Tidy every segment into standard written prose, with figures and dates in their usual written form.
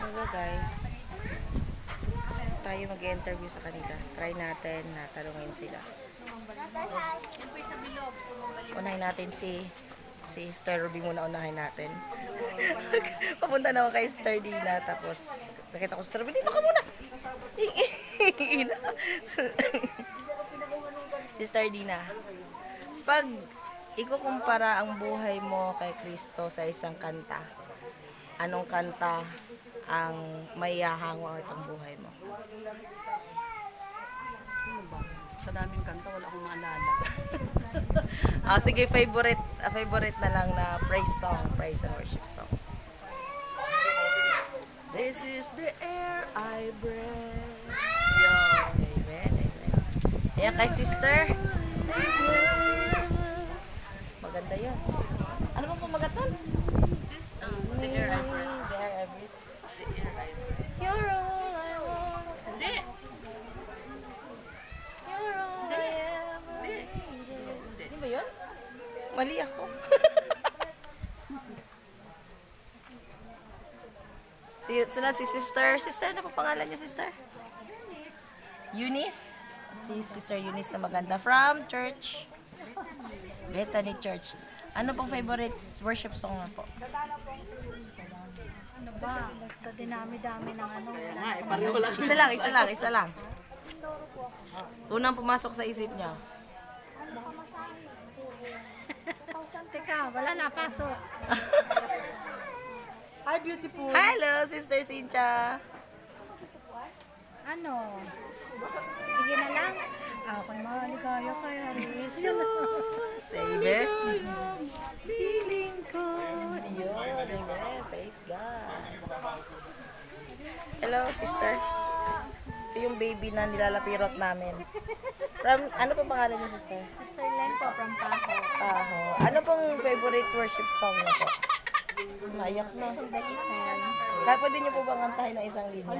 Hello guys. Tayo mag-interview sa kanila. Try natin na tanungin sila. Unahin natin si Sister Ruby muna, unahin natin. Papunta na ako kay Sister Dina, tapos nakita ko Sister Ruby, dito ka muna! Sister Dina, pag ikukumpara ang buhay mo kay Kristo sa isang kanta, anong kanta ang may hahango ang buhay mo? Sa daming kanta, wala akong maalala. Sige, favorite na lang na praise song, praise and worship song. This is the air I breathe. Yun. Amen, amen. Ayan kay sister. Maganda yun. Ano bang pamagatan? This, the air I breathe. The air I breathe. The air I breathe. You're all I want. Hindi! You're all I ever needed. Hindi ba yun? Mali ako. Si sister. Sister, ano pa pangalan niya, sister? Eunice. Si Sister Eunice na maganda. From church. Bethany Church. Ano pong favorite worship song na po? Ano ba? Sa dinami-dami ng ano. Pareho lang. Isa lang. Unang pumasok sa isip niyo. Teka, wala na, pasok. Hi, beautiful. Hello, Sister Cynthia. Ano? Sige na lang. Ako'y maligaya kay Haris. Savior. Feeling ko. Yun, amen. Praise God. Hello, sister. Ito yung baby na nilalapirot namin. From, ano pong pangalan niyo, sister? Sister Len po, from Taho. Taho. Ano pong favorite worship song niyo po? Nayak na. Sundalitan. Kaya pwede niyo po bang kantahin ng isang linya?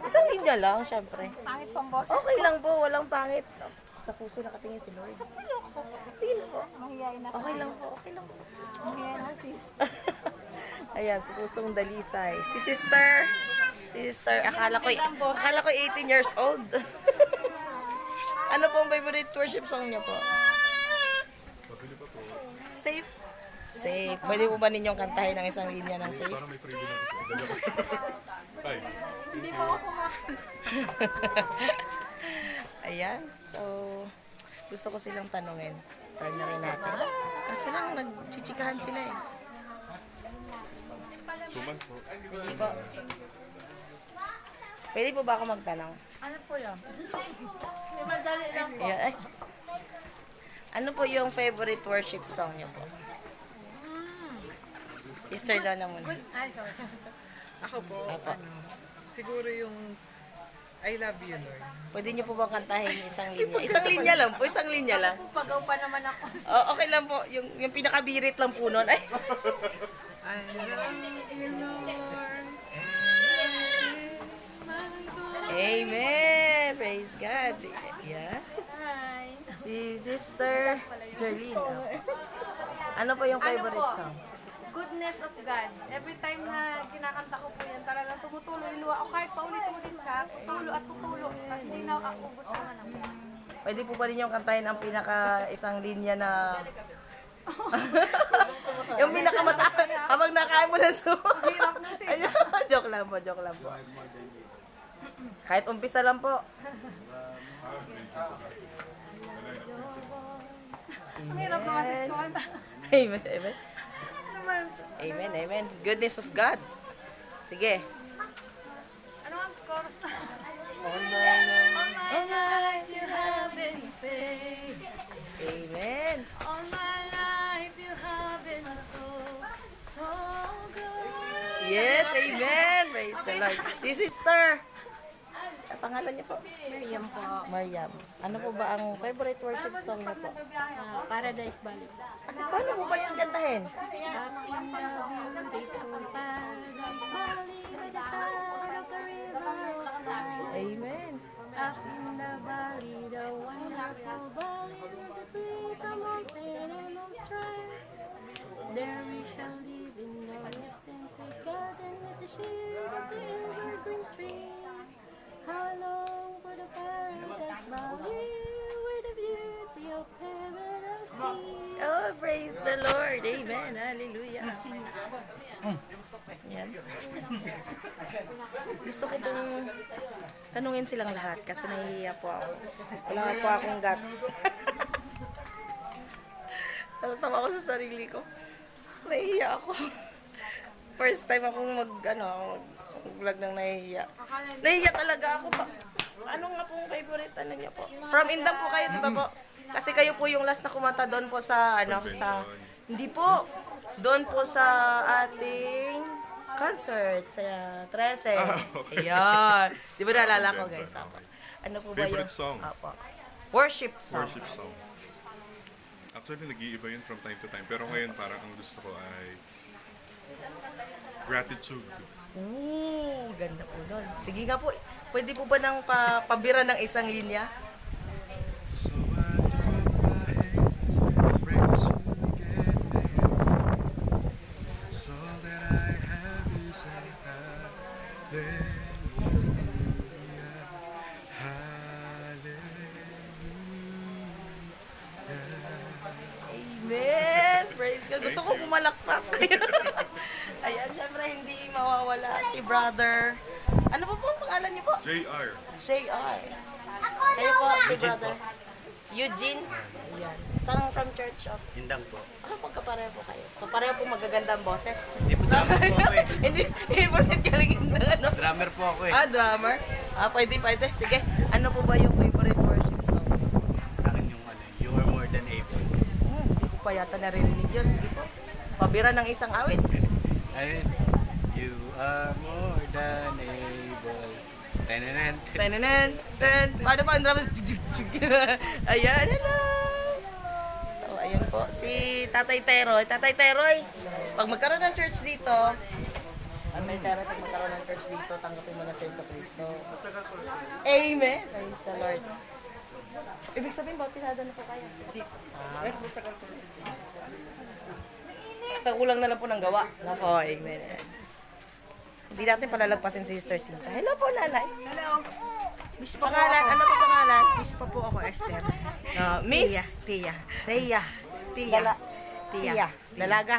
Isang linya lang, syempre. Pangit pang boss. Okay lang po, walang pangit. Sa puso nakatingin si Lord. Sige na po. Mahihayin na. Okay lang po, okay lang po. Mahihayin na, sis. Ayan, sa pusong dalisay. Si sister, akala ko 18 years old. Ano po ang favorite worship song niyo po? Safe. Safe. Pwede po ba ninyong kantahin ng isang linya ng Safe? Hindi mo ako kumain. Ayan. So, gusto ko silang tanungin. Try na rin natin. Kaso lang, nagchichikahan sila eh. Hindi po. Pwede po ba ako magtanong? Ano po yan? May madali lang po. Ayan, ay. Ano po yung favorite worship song niyo po? Sister Donna muna. Ay, sorry. Ako po, Apo. siguro yung I love you, Lord. Pwede niyo po bang kantahin yung isang linya? Isang linya lang po, isang linya lang. Pagaw pa naman ako. Oh, okay lang po. Yung pinakabirit lang po nun. Ay. I love you, Lord. Amen. Praise God. Yeah. Hi. Si Sister Jerlyn. Ano po yung favorite song? Goodness of God. Every time na kinakanta ko po yan, talagang tumutulo yung luha. O kahit paulit-ulit siya, tutulo at tutulo. Tapos hindi na ubos yung ano. Pwede po ba rin yung kantahin ang pinaka isang linya na yung pinakamata habang nakain mo ng soup. Joke lang po. Kahit umpisa lang po. Ang hirap naman sis kumanta. Amen, amen. Amen, amen. Goodness of God. Sige. Ano ang chorus na? All my life you have been faithful. Amen. All my life you have been so good. Yes, amen. Praise the Lord. Si sister. Pangalan niyo po? Miriam po. Mariam. Ano po ba ang favorite worship song niyo po? Paradise Valley. Paano po ba yung kantahin? Up in the beautiful Paradise Valley by the side of the river of life. Amen. Up in the valley, the wonderful valley with the breeze of mountain and no strife. There we shall live in the rest and take garden with the shade of the Oh, praise the Lord. Amen. Hallelujah. Yan. Gusto ko pong tanungin silang lahat kasi nahihiya po ako. Wala nga po akong guts. Natatawa ko sa sarili ko. Nahihiya ako. First time akong mag-vlog ng nahihiya. Nahihiya talaga ako pa. Ano nga pong favorite ano niya po? From Indang po kayo, di ba po? Kasi kayo po yung last na kumanta doon po sa hindi po. Doon po sa ating concert sa 13. Ayan. Di ba naalala ko guys? Apo. Ano po ba yung Favorite song? Apo. Worship song. Worship song. Actually, nag-iiba yun from time to time. Pero ngayon, parang ang gusto ko ay gratitude. Ooh, ganda po nun. Sige nga po, pwede po ba ng pabira ng isang linya? So I drop my hands and praise you again. So that I have is a hallelujah. Hallelujah. Amen! Praise God. Gusto ko pumalakpak. Ayan, syempre hindi mawawala si brother. Ano po po ang pangalan niyo po? JR. JR. Kayo po, si brother. Eugene. Ayan. Saan from Church of? Indang po. Magkapareho po kayo. So pareho po magaganda ang boses. Hindi po drummer po ako eh. Hindi po nagkaling ano. Drummer po ako eh. Drummer. Pwede. Sige. Ano po ba yung favorite worship song? Sa akin yung You Are More Than Able. Hindi ko pa yata naririnig yun. Sige po. Pabira ng isang awit. Ay, You are more than able. Tananan. Tananan. Paano pa ang drama? Ayan, hello. So, ayan po. Si Tatay Teroy. Tatay Teroy, pag magkaroon ng church dito, Tatay Teroy, pag magkaroon ng church dito, tanggapin mo na sa Kristo. Amen. Praise the Lord. Ibig sabihin, bautisado na po kayo? Hindi. Kulang na lang po ng gawa. Opo, amen. Hindi natin palalagpasin si Sister Cynthia. Hello po, nanay. Hello. Miss pa po Pangalan, ako. ano po pangalan? Miss pa po ako, Esther. Miss? Tia. Teya. Tia. Tia. Dalaga.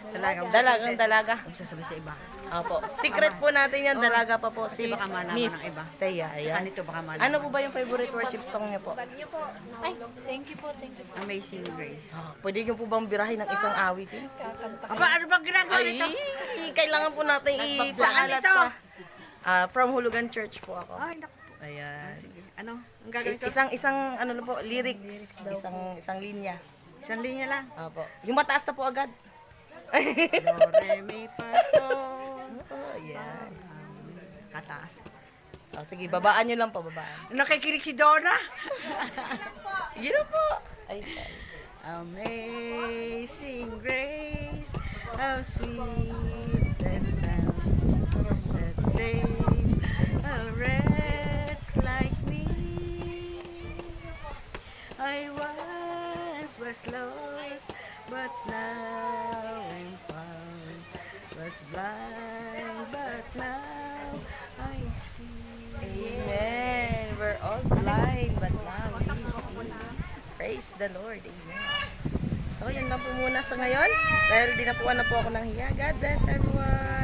Dalagang Dalaga. Huwag sasabihin sa iba. Opo. Secret po natin yan. Dalaga pa po si Kasi baka malaman Miss ng iba. Teya. Tsaka Ayan. nito baka malaman. Ano po ba yung favorite worship song niyo po? Ay, thank you po, thank you. Amazing Grace. Pwede niyo po bang birahin ng isang awit? Aba, ano bang ginagawa nito? Kailangan po natin ipangalat ito? sa from Hulugan Church po ako. Ay, naku. Ayan. Sige. Ano? Ang gagawin ito? Isang ano na po, lyrics. Isang linya. Isang linya lang. Opo. Yung mataas na po agad. Do, re, mi, fa, sol. Oh, yan. Kataas. Sige, babaan nyo lang po, babaan. Nakikinig si Donna. Yun na po. Ay, Amazing Grace, how sweet the sound that saved a wretch like me. I once was lost, but now I'm found. Was blind, but now I see. amen. We're all blind, but now we see. Praise the Lord. Amen. So, yun lang po muna sa ngayon. Dahil di na po ako ng hiya. God bless everyone.